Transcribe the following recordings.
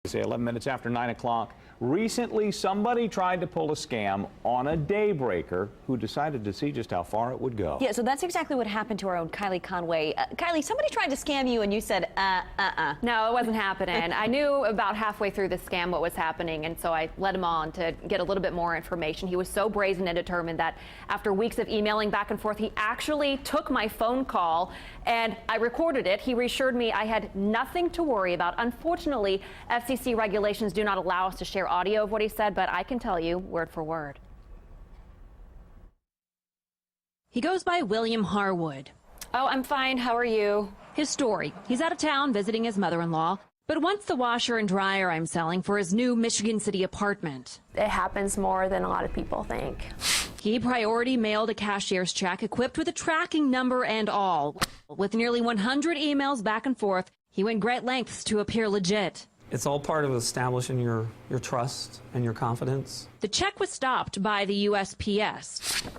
Say 11 minutes after 9 o'clock. Recently, somebody tried to pull a scam on a daybreaker who decided to see just how far it would go. Yeah, so that's exactly what happened to our own Kylie Conway. Kylie, somebody tried to scam you and you said, No, it wasn't happening. I knew about halfway through the scam what was happening, and so I led him on to get a little bit more information. He was so brazen and determined that after weeks of emailing back and forth, he actually took my phone call and I recorded it. He reassured me I had nothing to worry about. Unfortunately, FCC regulations do not allow us to share audio of what he said, but I can tell you word for word. He goes by William Harwood. Oh, I'm fine. How are you? His story: he's out of town visiting his mother-in-law, but wants the washer and dryer I'm selling for his new Michigan City apartment. It happens more than a lot of people think. He priority mailed a cashier's check equipped with a tracking number and all. With nearly 100 emails back and forth, he went great lengths to appear legit. It's all part of establishing your trust and your confidence. The check was stopped by the USPS.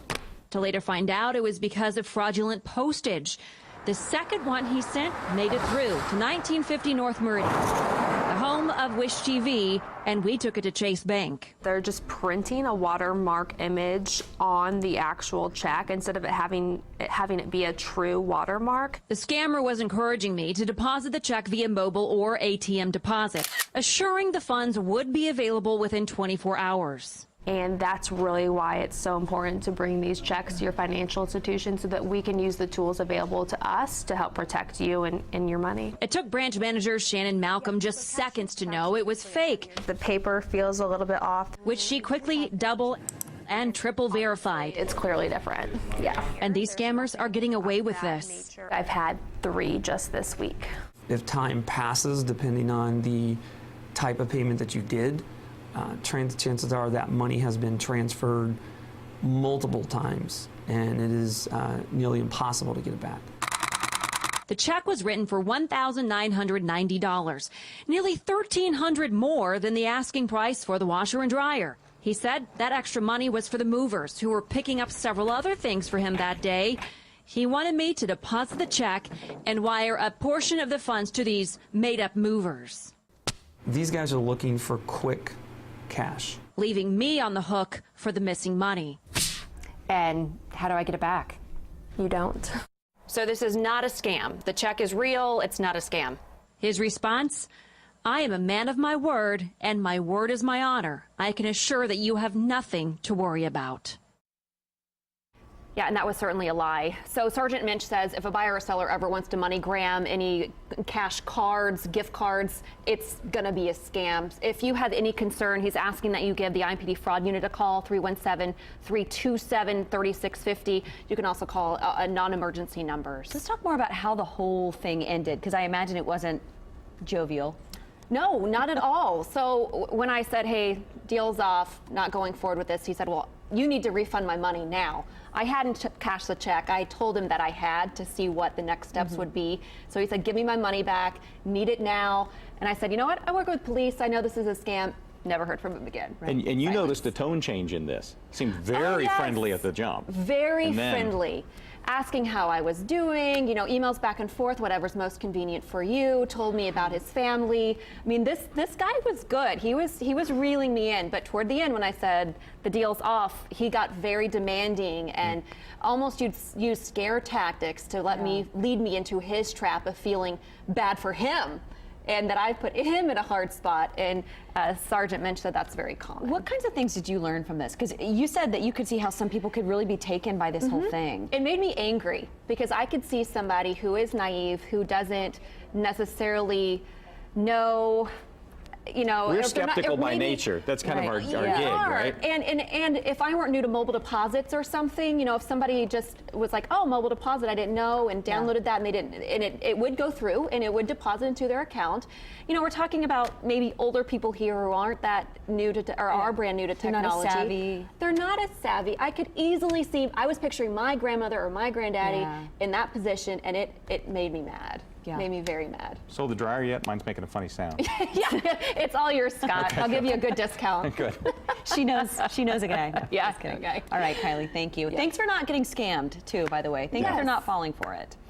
To later find out it was because of fraudulent postage. The second one he sent made it through to 1950 North Meridian, the home of Wish TV, and we took it to Chase Bank. They're just printing a watermark image on the actual check instead of having it be a true watermark. The scammer was encouraging me to deposit the check via mobile or ATM deposit, assuring the funds would be available within 24 hours. And that's really why it's so important to bring these checks to your financial institution so that we can use the tools available to us to help protect you and your money. It took branch manager Shannon Malcolm just seconds to know it was fake. The paper feels a little bit off, which she quickly double and triple verified. It's clearly different. Yeah. And these scammers are getting away with this. I've had 3 just this week. If time passes, depending on the type of payment that you did, chances are that money has been transferred multiple times, and it is nearly impossible to get it back. The check was written for $1,990, nearly $1,300 more than the asking price for the washer and dryer. He said that extra money was for the movers who were picking up several other things for him that day. He wanted me to deposit the check and wire a portion of the funds to these made-up movers. These guys are looking for quick cash, leaving me on the hook for the missing money. And how do I get it back? You don't. So this is not a scam. The check is real. It's not a scam. His response: I am a man of my word, and my word is my honor. I can assure that you have nothing to worry about. Yeah, and that was certainly a lie. So Sergeant Minch says if a buyer or seller ever wants to MoneyGram any cash cards, gift cards, it's going to be a scam. If you have any concern, he's asking that you give the IMPD fraud unit a call, 317-327-3650. You can also call non-emergency numbers. let's talk more about how the whole thing ended, because I imagine it wasn't jovial. No, not at all. So when I said, hey, deal's off, not going forward with this, he said, well, you need to refund my money now. I hadn't cashed the check. I told him that I had to see what the next steps would be. So he said, give me my money back, need it now. And I said, you know what? I work with police. I know this is a scam. Never heard from him again. Right? And you noticed a tone change in this. Seemed very friendly at the jump. Very friendly. Asking how I was doing, you know, emails back and forth, whatever's most convenient for you, told me about his family. I mean, this guy was good. He was reeling me in, but toward the end when I said the deal's off, he got very demanding and almost used scare tactics to lead me into his trap of feeling bad for him, and that I put him in a hard spot. And Sergeant Minch said that's very common. What kinds of things did you learn from this? Because you said that you could see how some people could really be taken by this whole thing. It made me angry because I could see somebody who is naive, who doesn't necessarily know, you know. We're skeptical by nature. That's kind of our gig, right? And if I weren't new to mobile deposits or something, you know, if somebody just was like, oh, mobile deposit, I didn't know, and downloaded that, and they didn't, and it would go through and it would deposit into their account. You know, we're talking about maybe older people here who aren't that new to, or are brand new to technology. They're not as savvy. They're not as savvy. I could easily see, I was picturing my grandmother or my granddaddy in that position, and it made me mad. Made me very mad. Sold the dryer yet? Mine's making a funny sound. Yeah, it's all yours, Scott. Okay. I'll give you a good discount. Good. She knows a guy. Yeah, Just kidding. okay. All right, Kylie, thank you. Yeah. Thanks for not getting scammed, too, by the way. Thank you for not falling for it.